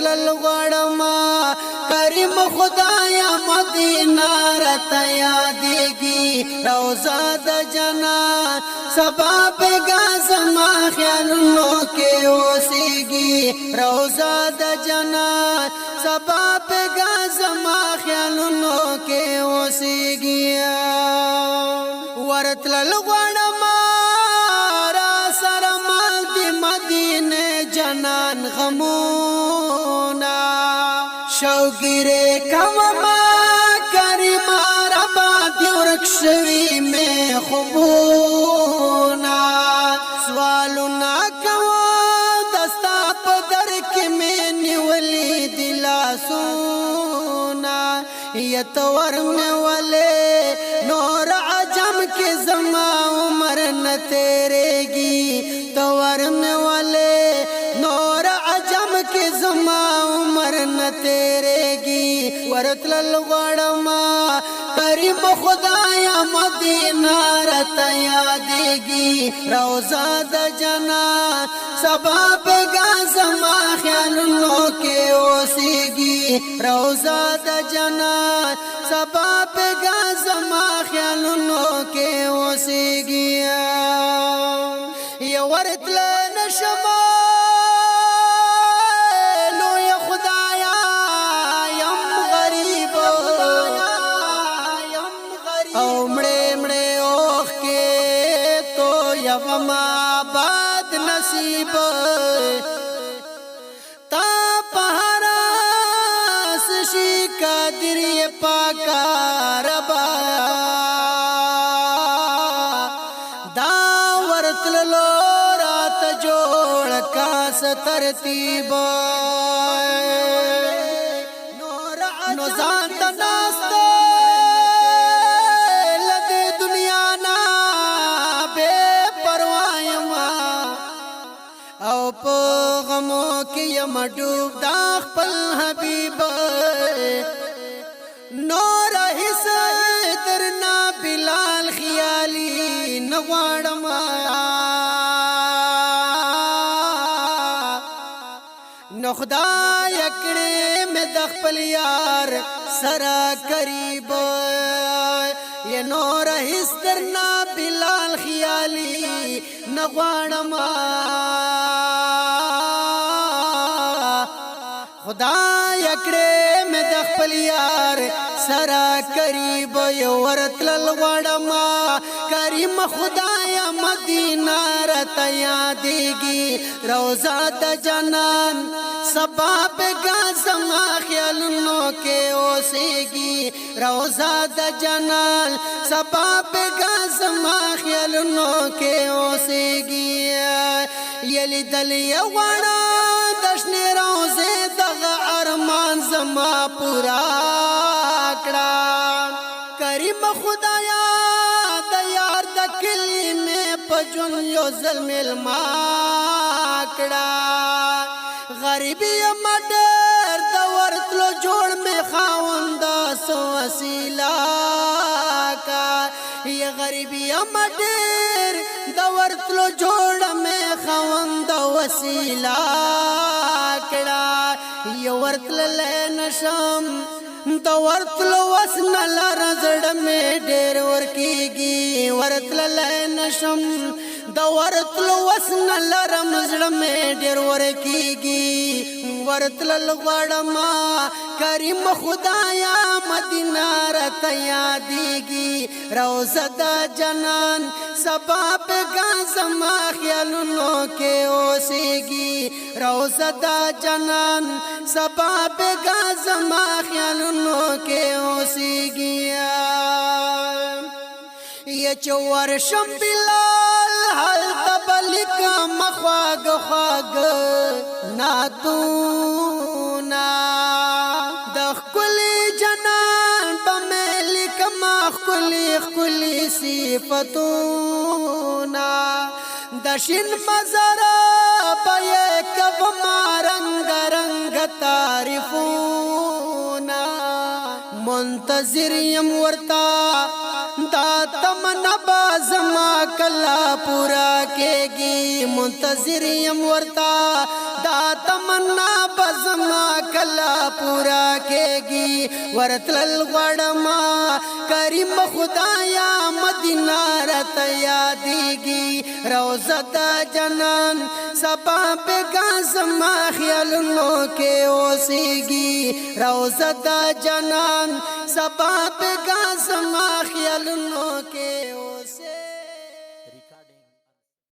الغړما کریم خدایا مدینہ رتا یادېږي روضه د جنت سبا پیغا زما خیالونو کې اوسېږي روضه د جنت سبا پیغا زما خیالونو کې اوسېږي ورتل الغړما را سره مال دی مدینه جنان غمونا شوگیره کمما کریما ربا دیورک شوی میں خوبونا سوالونا کوا دستا پدر کی میں نیولی دلاسونا یتور میں والے نور عجم کے زما عمر نہ تیرے گی تور میں والے نور عجم کے زما عمر نہ تیرے گی ورتل الغړما قریب خدایا مدینہ رتا یادېږي روضه د جنت سبا پیغا زما خیالونو کې اوسېږي روضه د جنت سبا پیغا زما خیالونو کې اوسېږي یا ورتل نشما وما باد نصیب تا پہراس شی قادر پاکا ربا دا ورتللو رات جوڑ کاس ترتیب نو زانت ناستا او په غمو کې یم ډوب دا خپل حبیب نور هیڅ درنا بلال خیالي نغواړم نو خدای کړې مې د خپل یار سره قریب یا نور هیڅ درنا بلال خیالي نغواړم خدای کړې مې د خپل یار سره قریب یو ورتل الغړما کریم خدایا مدینہ رتا یادېږي روضه د جنت سبا پیغا زما خیالونو کې اوسېږي روضه د جنت سبا پیغا زما خیالونو کې اوسېږي یلی دل یو غړا دشنه روزه دغه ارمان زما پورا کړه کریم خدایا د یار د کلی مې پجون یو ظلم الما کړه غریبی مډر د ورتلو جوړ مې خاوند سو وسیلا کا یا غریبی مډر د ورتلو جوړ مې خاوند وسیلا کړه یو ورتل نشم د ورتلو وسن لار زړه مې ډېر ورکیږي ورتل نشم د ورتلو وسن لار زړه مې ډېر ورکیږي ورتل الغړما کریم خدایا مدینہ رتا یادېږي روضه د جنت سبا پیغا زما خیالونو کې اوسېږي روضه د جنت سبا پیغا زما خیالونو کې اوسېږي یا چور شم بلال حل تبلیک مخواگ خواگ ناتونا دخ کلی جنان بمیلک مخ کلی خکلی صفتونا دشن مزارا بیک وما رنگ رنگ تعریفونا منتظر یم ورتا دا تمنا بازما کلا پورا کېږي منتظر یم ورتا دا تمنا بازما کلا پورا کېږي ورتلل غواړم کریم خدایا مدینه راته یادېږي روضه د جنان سبا بېګا زما خیالونو کې اوسېږي روضه د جنان سبا بېګا زما خیالونو کې